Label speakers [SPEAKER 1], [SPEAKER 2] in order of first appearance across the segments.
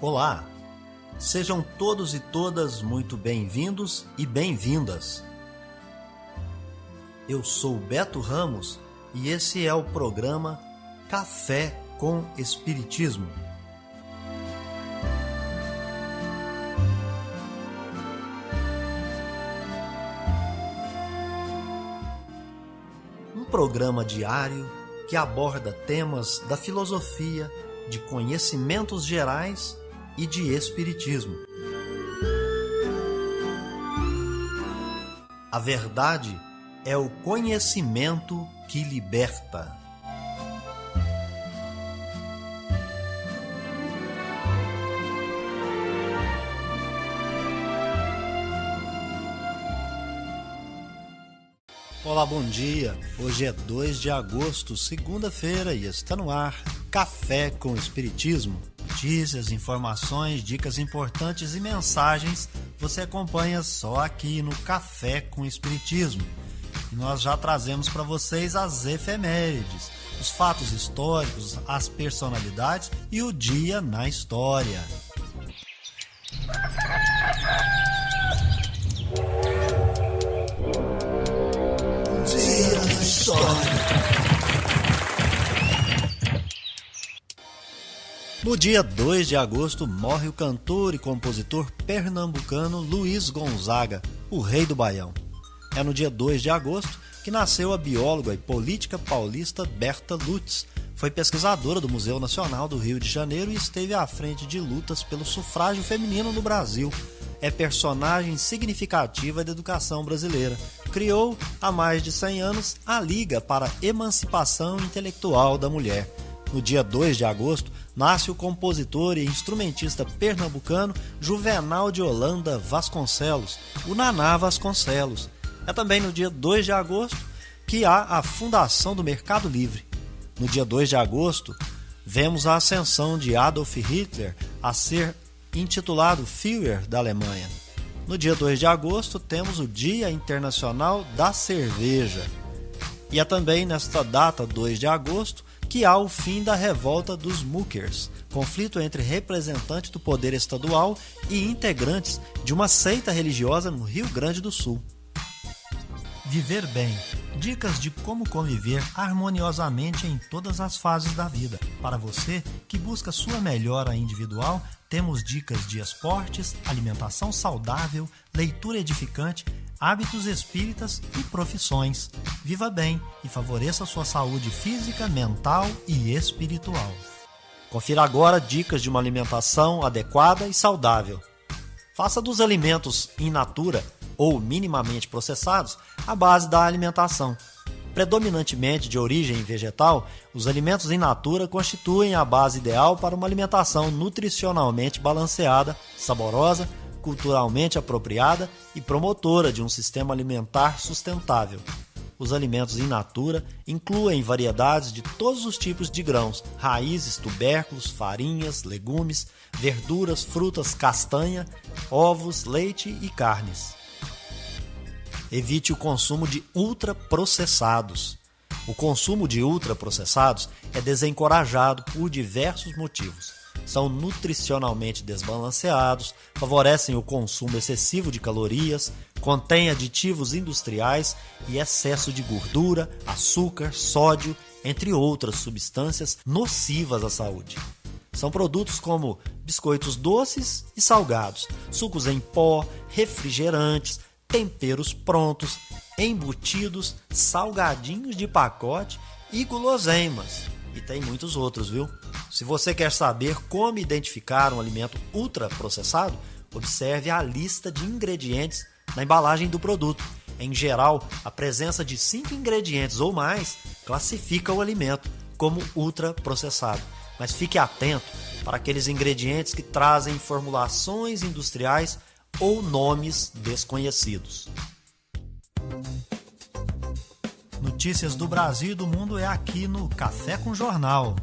[SPEAKER 1] Olá, sejam todos e todas muito bem-vindos e bem-vindas. Eu sou Beto Ramos e esse é o programa Café com Espiritismo. Um programa diário que aborda temas da filosofia, de conhecimentos gerais e de espiritismo. A verdade é o conhecimento que liberta. Olá, bom dia! Hoje é 2 de agosto, segunda-feira, e está no ar Café com Espiritismo. Notícias, informações, dicas importantes e mensagens você acompanha só aqui no Café com Espiritismo. E nós já trazemos para vocês as efemérides, os fatos históricos, as personalidades e o dia na história. Dia na história. No dia 2 de agosto morre o cantor e compositor pernambucano Luiz Gonzaga, o Rei do Baião. É no dia 2 de agosto que nasceu a bióloga e política paulista Berta Lutz. Foi pesquisadora do Museu Nacional do Rio de Janeiro e esteve à frente de lutas pelo sufrágio feminino no Brasil. É personagem significativa da educação brasileira. Criou, há mais de 100 anos, a Liga para a Emancipação Intelectual da Mulher. No dia 2 de agosto, nasce o compositor e instrumentista pernambucano Juvenal de Holanda Vasconcelos, o Naná Vasconcelos. É também no dia 2 de agosto que há a fundação do Mercado Livre. No dia 2 de agosto, vemos a ascensão de Adolf Hitler a ser intitulado Führer da Alemanha. No dia 2 de agosto, temos o Dia Internacional da Cerveja. E é também nesta data, 2 de agosto, que há o fim da revolta dos Muckers, conflito entre representantes do poder estadual e integrantes de uma seita religiosa no Rio Grande do Sul. Viver bem. Dicas de como conviver harmoniosamente em todas as fases da vida. Para você que busca sua melhora individual, temos dicas de esportes, alimentação saudável, leitura edificante, hábitos espíritas e profissões. Viva bem e favoreça sua saúde física, mental e espiritual. Confira agora dicas de uma alimentação adequada e saudável. Faça dos alimentos in natura ou minimamente processados a base da alimentação. Predominantemente de origem vegetal, os alimentos in natura constituem a base ideal para uma alimentação nutricionalmente balanceada, saborosa, culturalmente apropriada e promotora de um sistema alimentar sustentável. Os alimentos in natura incluem variedades de todos os tipos de grãos, raízes, tubérculos, farinhas, legumes, verduras, frutas, castanha, ovos, leite e carnes. Evite o consumo de ultraprocessados. O consumo de ultraprocessados é desencorajado por diversos motivos. São nutricionalmente desbalanceados, favorecem o consumo excessivo de calorias, contêm aditivos industriais e excesso de gordura, açúcar, sódio, entre outras substâncias nocivas à saúde. São produtos como biscoitos doces e salgados, sucos em pó, refrigerantes, temperos prontos, embutidos, salgadinhos de pacote e guloseimas. E tem muitos outros, viu? Se você quer saber como identificar um alimento ultraprocessado, observe a lista de ingredientes na embalagem do produto. Em geral, a presença de 5 ingredientes ou mais classifica o alimento como ultraprocessado. Mas fique atento para aqueles ingredientes que trazem formulações industriais ou nomes desconhecidos. Notícias do Brasil e do mundo é aqui no Café com Jornal.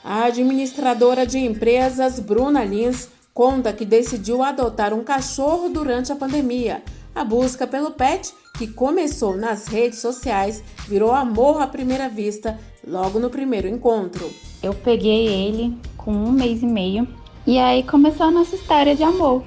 [SPEAKER 2] A administradora de empresas, Bruna Lins, conta que decidiu adotar um cachorro durante a pandemia. A busca pelo pet, que começou nas redes sociais, virou amor à primeira vista logo no primeiro encontro.
[SPEAKER 3] Eu peguei ele com 1 mês e meio e aí começou a nossa história de amor.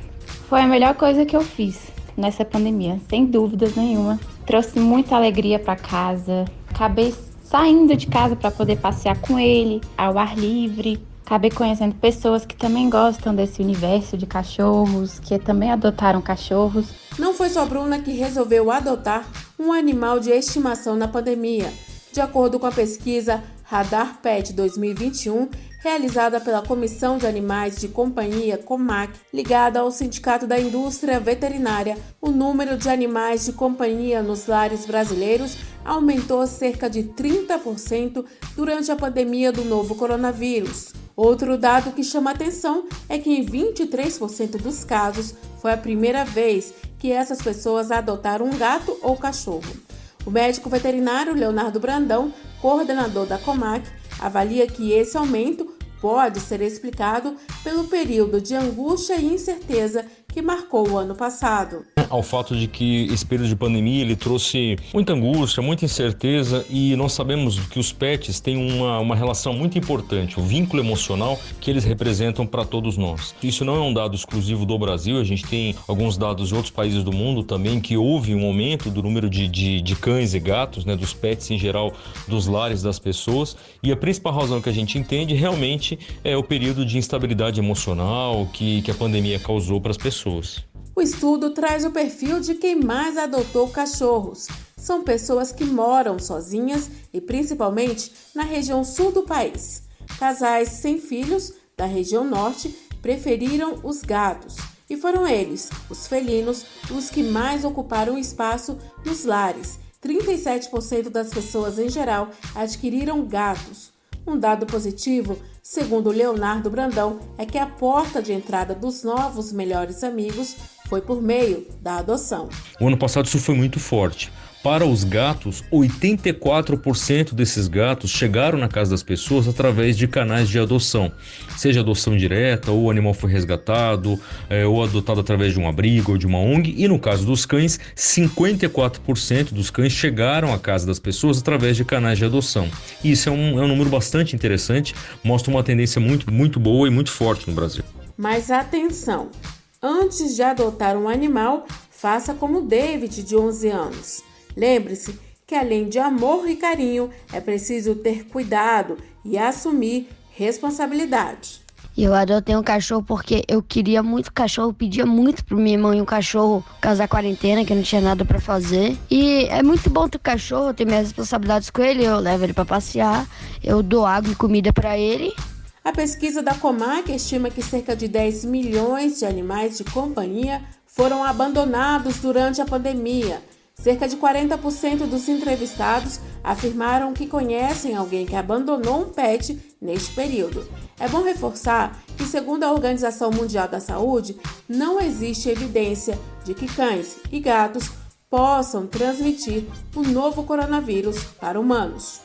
[SPEAKER 3] Foi a melhor coisa que eu fiz nessa pandemia, sem dúvidas nenhuma. Trouxe muita alegria para casa, acabei saindo de casa para poder passear com ele, ao ar livre. Acabei conhecendo pessoas que também gostam desse universo de cachorros, que também adotaram cachorros.
[SPEAKER 2] Não foi só Bruna que resolveu adotar um animal de estimação na pandemia. De acordo com a pesquisa Radar Pet 2021, realizada pela Comissão de Animais de Companhia Comac, ligada ao Sindicato da Indústria Veterinária, o número de animais de companhia nos lares brasileiros aumentou cerca de 30% durante a pandemia do novo coronavírus. Outro dado que chama atenção é que em 23% dos casos foi a primeira vez que essas pessoas adotaram um gato ou cachorro. O médico veterinário Leonardo Brandão, coordenador da Comac, avalia que esse aumento pode ser explicado pelo período de angústia e incerteza que marcou o ano passado.
[SPEAKER 4] Ao fato de que esse período de pandemia ele trouxe muita angústia, muita incerteza, e nós sabemos que os pets têm uma relação muito importante, o vínculo emocional que eles representam para todos nós. Isso não é um dado exclusivo do Brasil, a gente tem alguns dados de outros países do mundo também que houve um aumento do número de cães e gatos, né, dos pets em geral, dos lares das pessoas, e a principal razão que a gente entende realmente é o período de instabilidade emocional que a pandemia causou para as pessoas.
[SPEAKER 2] O estudo traz o perfil de quem mais adotou cachorros. São pessoas que moram sozinhas e principalmente na região sul do país. Casais sem filhos da região norte preferiram os gatos e foram eles, os felinos, os que mais ocuparam espaço nos lares. 37% das pessoas em geral adquiriram gatos. Um dado positivo, segundo Leonardo Brandão, é que a porta de entrada dos novos melhores amigos foi por meio da adoção.
[SPEAKER 4] O ano passado isso foi muito forte. Para os gatos, 84% desses gatos chegaram na casa das pessoas através de canais de adoção. Seja adoção direta, ou o animal foi resgatado, ou adotado através de um abrigo ou de uma ONG. E no caso dos cães, 54% dos cães chegaram à casa das pessoas através de canais de adoção. E isso é um número bastante interessante, mostra uma tendência muito boa e muito forte no Brasil.
[SPEAKER 2] Mas atenção! Antes de adotar um animal, faça como David, de 11 anos. Lembre-se que além de amor e carinho, é preciso ter cuidado e assumir responsabilidade.
[SPEAKER 5] Eu adotei um cachorro porque eu queria muito cachorro, pedia muito para minha mãe um cachorro por causa da quarentena, que eu não tinha nada para fazer. E é muito bom ter cachorro, eu tenho minhas responsabilidades com ele, eu levo ele para passear, eu dou água e comida para ele.
[SPEAKER 2] A pesquisa da Comac estima que cerca de 10 milhões de animais de companhia foram abandonados durante a pandemia. Cerca de 40% dos entrevistados afirmaram que conhecem alguém que abandonou um pet neste período. É bom reforçar que, segundo a Organização Mundial da Saúde, não existe evidência de que cães e gatos possam transmitir o novo coronavírus para humanos.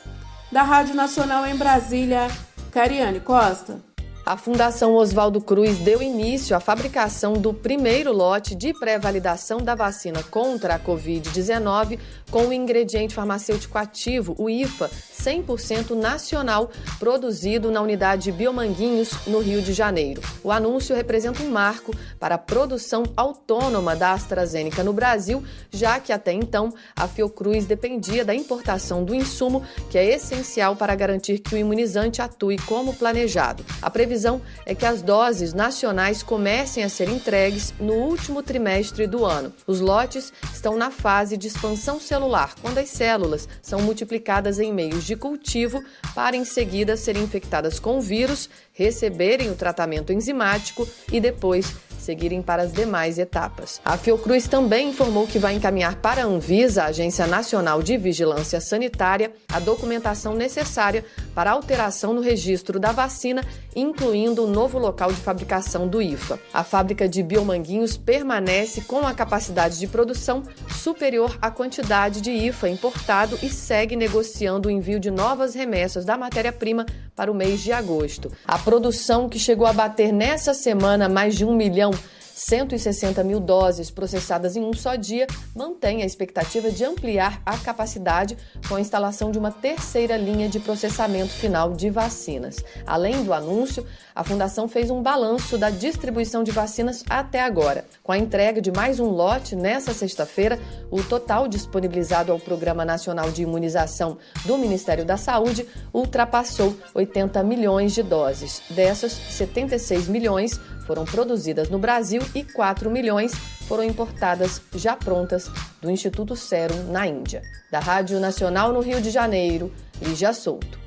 [SPEAKER 2] Da Rádio Nacional em Brasília, Cariane Costa.
[SPEAKER 6] A Fundação Oswaldo Cruz deu início à fabricação do primeiro lote de pré-validação da vacina contra a Covid-19 com o ingrediente farmacêutico ativo, o IFA, 100% nacional, produzido na unidade Biomanguinhos, no Rio de Janeiro. O anúncio representa um marco para a produção autônoma da AstraZeneca no Brasil, já que até então a Fiocruz dependia da importação do insumo, que é essencial para garantir que o imunizante atue como planejado. A previsão é que as doses nacionais comecem a ser entregues no último trimestre do ano. Os lotes estão na fase de expansão celular, quando as células são multiplicadas em meios de cultivo para em seguida serem infectadas com o vírus, receberem o tratamento enzimático e depois seguirem para as demais etapas. A Fiocruz também informou que vai encaminhar para a Anvisa, a Agência Nacional de Vigilância Sanitária, a documentação necessária para alteração no registro da vacina, incluindo o novo local de fabricação do IFA. A fábrica de Biomanguinhos permanece com a capacidade de produção superior à quantidade de IFA importado e segue negociando o envio de novas remessas da matéria-prima para o mês de agosto. A produção, que chegou a bater nessa semana mais de 1 160 mil doses processadas em um só dia mantém a expectativa de ampliar a capacidade com a instalação de uma terceira linha de processamento final de vacinas. Além do anúncio, a Fundação fez um balanço da distribuição de vacinas até agora. Com a entrega de mais um lote nesta sexta-feira, o total disponibilizado ao Programa Nacional de Imunização do Ministério da Saúde ultrapassou 80 milhões de doses. Dessas, 76 milhões foram produzidas no Brasil e 4 milhões foram importadas já prontas do Instituto Serum na Índia. Da Rádio Nacional no Rio de Janeiro, Lígia Souto.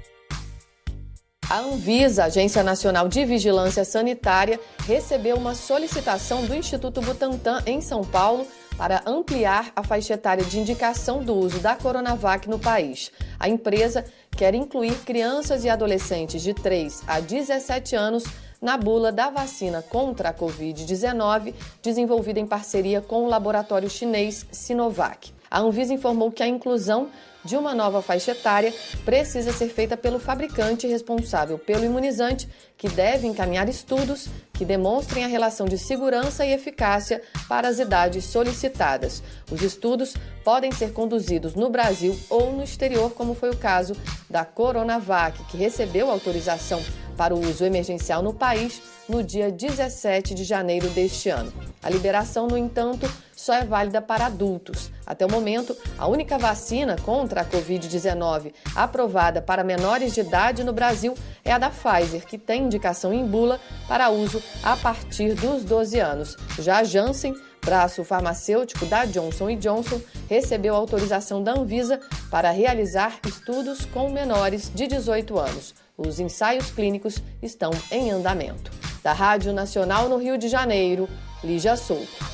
[SPEAKER 6] A Anvisa, Agência Nacional de Vigilância Sanitária, recebeu uma solicitação do Instituto Butantan em São Paulo para ampliar a faixa etária de indicação do uso da Coronavac no país. A empresa quer incluir crianças e adolescentes de 3 a 17 anos na bula da vacina contra a Covid-19, desenvolvida em parceria com o laboratório chinês Sinovac. A Anvisa informou que a inclusão de uma nova faixa etária precisa ser feita pelo fabricante responsável pelo imunizante, que deve encaminhar estudos que demonstrem a relação de segurança e eficácia para as idades solicitadas. Os estudos podem ser conduzidos no Brasil ou no exterior, como foi o caso da Coronavac, que recebeu autorização para o uso emergencial no país no dia 17 de janeiro deste ano. A liberação, no entanto, só é válida para adultos. Até o momento, a única vacina contra a Covid-19 aprovada para menores de idade no Brasil é a da Pfizer, que tem indicação em bula para uso a partir dos 12 anos. Já a Janssen, braço farmacêutico da Johnson & Johnson, recebeu autorização da Anvisa para realizar estudos com menores de 18 anos. Os ensaios clínicos estão em andamento. Da Rádio Nacional no Rio de Janeiro, Lígia Souto.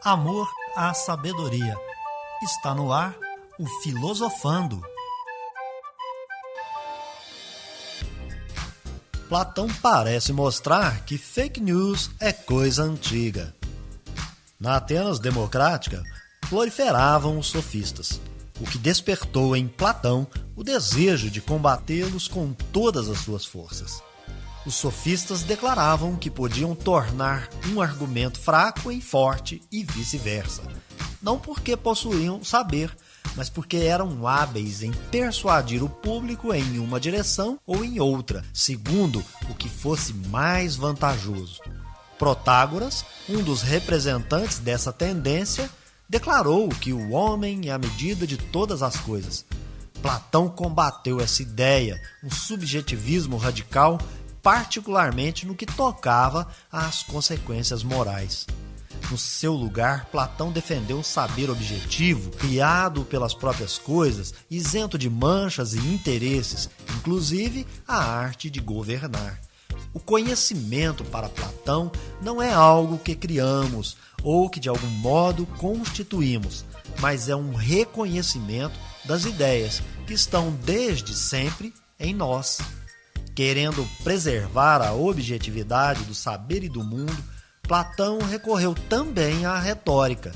[SPEAKER 1] Amor à sabedoria. Está no ar o Filosofando. Platão parece mostrar que fake news é coisa antiga. Na Atenas democrática, proliferavam os sofistas, o que despertou em Platão o desejo de combatê-los com todas as suas forças. Os sofistas declaravam que podiam tornar um argumento fraco em forte e vice-versa, não porque possuíam saber, mas porque eram hábeis em persuadir o público em uma direção ou em outra, segundo o que fosse mais vantajoso. Protágoras, um dos representantes dessa tendência, declarou que o homem é a medida de todas as coisas. Platão combateu essa ideia, um subjetivismo radical, particularmente no que tocava às consequências morais. No seu lugar, Platão defendeu um saber objetivo, criado pelas próprias coisas, isento de manchas e interesses, inclusive a arte de governar. O conhecimento para Platão não é algo que criamos ou que de algum modo constituímos, mas é um reconhecimento das ideias que estão desde sempre em nós. Querendo preservar a objetividade do saber e do mundo, Platão recorreu também à retórica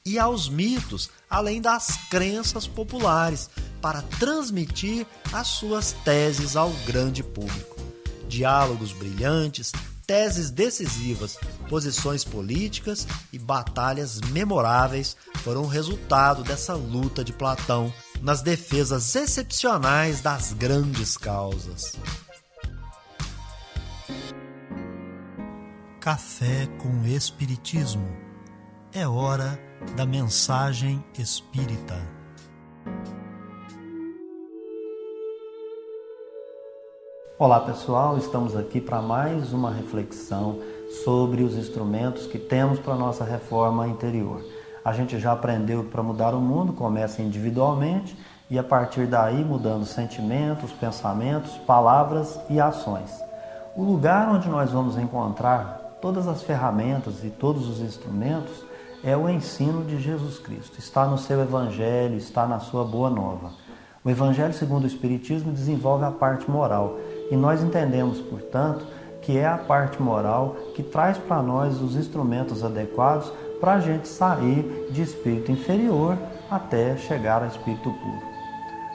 [SPEAKER 1] e aos mitos, além das crenças populares, para transmitir as suas teses ao grande público. Diálogos brilhantes, teses decisivas, posições políticas e batalhas memoráveis foram o resultado dessa luta de Platão nas defesas excepcionais das grandes causas. Café com Espiritismo. É hora da mensagem espírita. Olá pessoal, estamos aqui para mais uma reflexão sobre os instrumentos que temos para a nossa reforma interior. A gente já aprendeu que para mudar o mundo começa individualmente e a partir daí mudando sentimentos, pensamentos, palavras e ações. O lugar onde nós vamos encontrar todas as ferramentas e todos os instrumentos é o ensino de Jesus Cristo. Está no seu Evangelho, está na sua Boa Nova. O Evangelho segundo o Espiritismo desenvolve a parte moral e nós entendemos, portanto, que é a parte moral que traz para nós os instrumentos adequados para a gente sair de espírito inferior até chegar a espírito puro.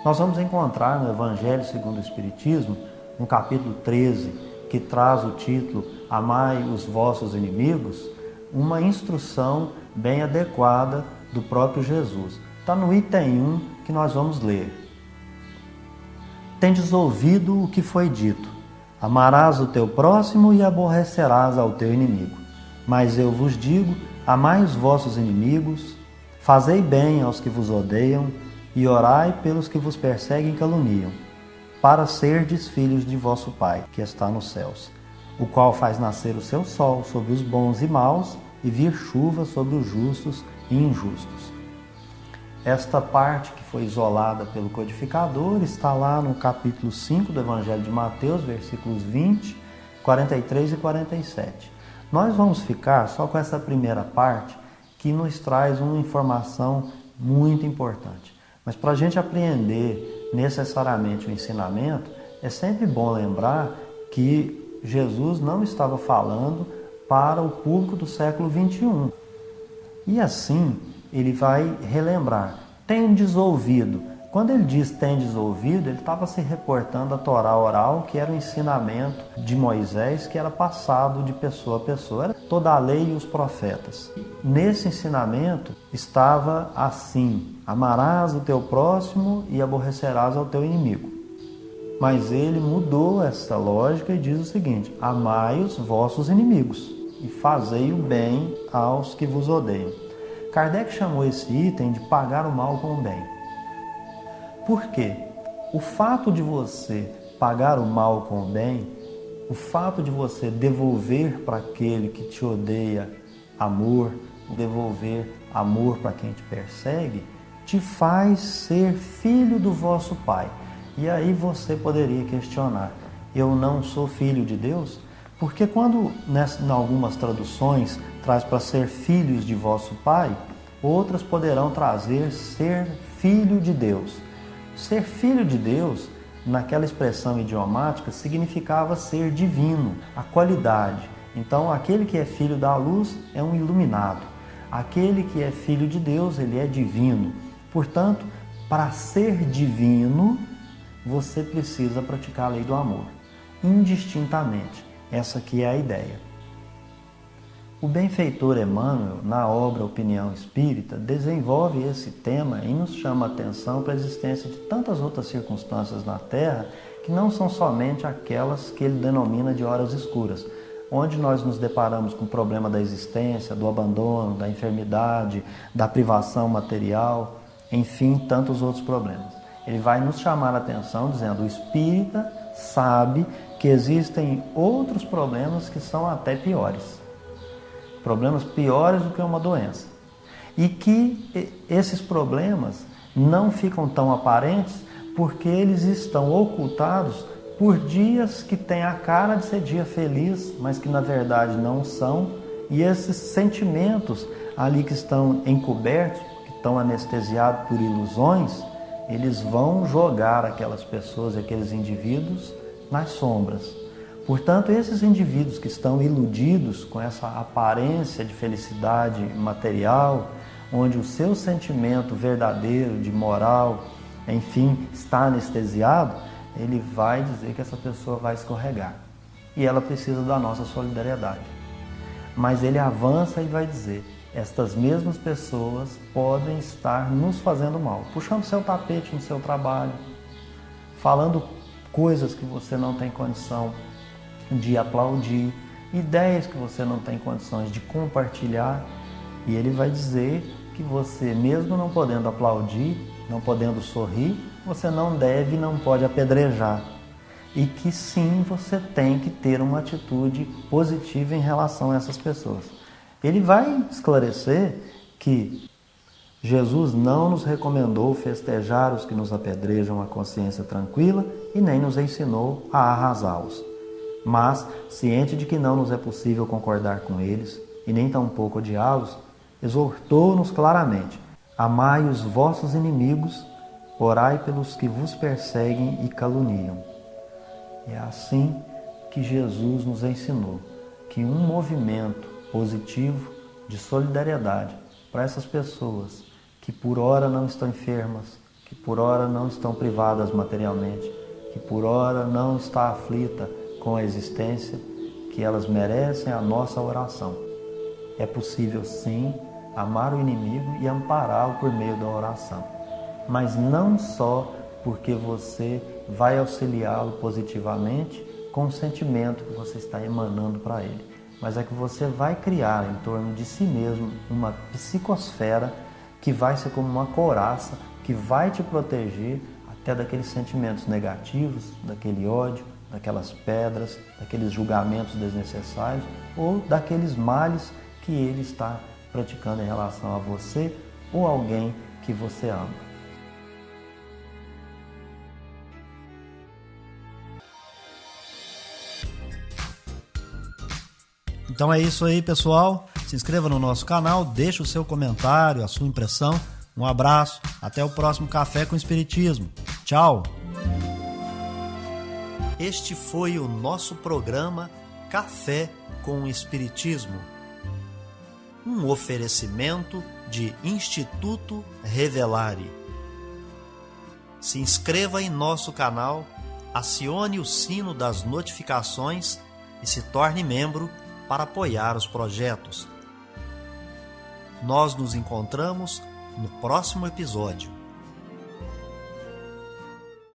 [SPEAKER 1] Nós vamos encontrar no Evangelho segundo o Espiritismo, no capítulo 13, que traz o título Amai os vossos inimigos, uma instrução bem adequada do próprio Jesus. Está no item 1 que nós vamos ler. Tendes ouvido o que foi dito: amarás o teu próximo e aborrecerás ao teu inimigo. Mas eu vos digo, amai os vossos inimigos, fazei bem aos que vos odeiam e orai pelos que vos perseguem e caluniam, para serdes filhos de vosso Pai, que está nos céus, o qual faz nascer o seu sol sobre os bons e maus e vir chuva sobre os justos e injustos. Esta parte que foi isolada pelo codificador está lá no capítulo 5 do Evangelho de Mateus, versículos 20, 43 e 47. Nós vamos ficar só com essa primeira parte que nos traz uma informação muito importante. Mas para a gente apreender necessariamente o ensinamento, é sempre bom lembrar que Jesus não estava falando para o público do século 21. E assim, ele vai relembrar, tendes ouvido. Quando ele diz tendes ouvido, ele estava se reportando à Torá oral, que era o ensinamento de Moisés, que era passado de pessoa a pessoa, era toda a lei e os profetas. Nesse ensinamento estava assim, amarás o teu próximo e aborrecerás ao teu inimigo. Mas ele mudou essa lógica e diz o seguinte, amai os vossos inimigos e fazei o bem aos que vos odeiam. Kardec chamou esse item de pagar o mal com o bem. Por quê? O fato de você pagar o mal com o bem, o fato de você devolver para aquele que te odeia amor, devolver amor para quem te persegue, te faz ser filho do vosso Pai. E aí você poderia questionar, eu não sou filho de Deus? Porque quando, em algumas traduções, traz para ser filhos de vosso Pai, outras poderão trazer ser filho de Deus. Ser filho de Deus, naquela expressão idiomática, significava ser divino, a qualidade. Então, aquele que é filho da luz é um iluminado. Aquele que é filho de Deus, ele é divino. Portanto, para ser divino, você precisa praticar a lei do amor, indistintamente. Essa aqui é a ideia. O benfeitor Emmanuel, na obra Opinião Espírita, desenvolve esse tema e nos chama a atenção para a existência de tantas outras circunstâncias na Terra que não são somente aquelas que ele denomina de horas escuras, onde nós nos deparamos com o problema da existência, do abandono, da enfermidade, da privação material, enfim, tantos outros problemas. Ele vai nos chamar a atenção dizendo, o espírita sabe que existem outros problemas que são até piores. Problemas piores do que uma doença. E que esses problemas não ficam tão aparentes porque eles estão ocultados por dias que têm a cara de ser dia feliz, mas que na verdade não são. E esses sentimentos ali que estão encobertos, que estão anestesiados por ilusões, eles vão jogar aquelas pessoas, aqueles indivíduos nas sombras. Portanto, esses indivíduos que estão iludidos com essa aparência de felicidade material, onde o seu sentimento verdadeiro de moral, enfim, está anestesiado, ele vai dizer que essa pessoa vai escorregar. E ela precisa da nossa solidariedade. Mas ele avança e vai dizer, estas mesmas pessoas podem estar nos fazendo mal, puxando seu tapete no seu trabalho, falando coisas que você não tem condição de aplaudir, ideias que você não tem condições de compartilhar, e ele vai dizer que você, mesmo não podendo aplaudir, não podendo sorrir, você não deve e não pode apedrejar, e que sim, você tem que ter uma atitude positiva em relação a essas pessoas. Ele vai esclarecer que Jesus não nos recomendou festejar os que nos apedrejam a consciência tranquila e nem nos ensinou a arrasá-los. Mas, ciente de que não nos é possível concordar com eles e nem tampouco odiá-los, exortou-nos claramente, amai os vossos inimigos, orai pelos que vos perseguem e caluniam. E é assim que Jesus nos ensinou, que um movimento positivo de solidariedade para essas pessoas que por ora não estão enfermas, que por ora não estão privadas materialmente, que por ora não está aflita com a existência, que elas merecem a nossa oração. É possível sim amar o inimigo e ampará-lo por meio da oração, mas não só porque você vai auxiliá-lo positivamente com o sentimento que você está emanando para ele, mas é que você vai criar em torno de si mesmo uma psicosfera que vai ser como uma couraça que vai te proteger até daqueles sentimentos negativos, daquele ódio, daquelas pedras, daqueles julgamentos desnecessários ou daqueles males que ele está praticando em relação a você ou alguém que você ama. Então é isso aí, pessoal. Se inscreva no nosso canal, deixe o seu comentário, a sua impressão. Um abraço, até o próximo Café com Espiritismo. Tchau! Este foi o nosso programa Café com Espiritismo. Um oferecimento de Instituto Revelare. Se inscreva em nosso canal, acione o sino das notificações e se torne membro para apoiar os projetos. Nós nos encontramos no próximo episódio.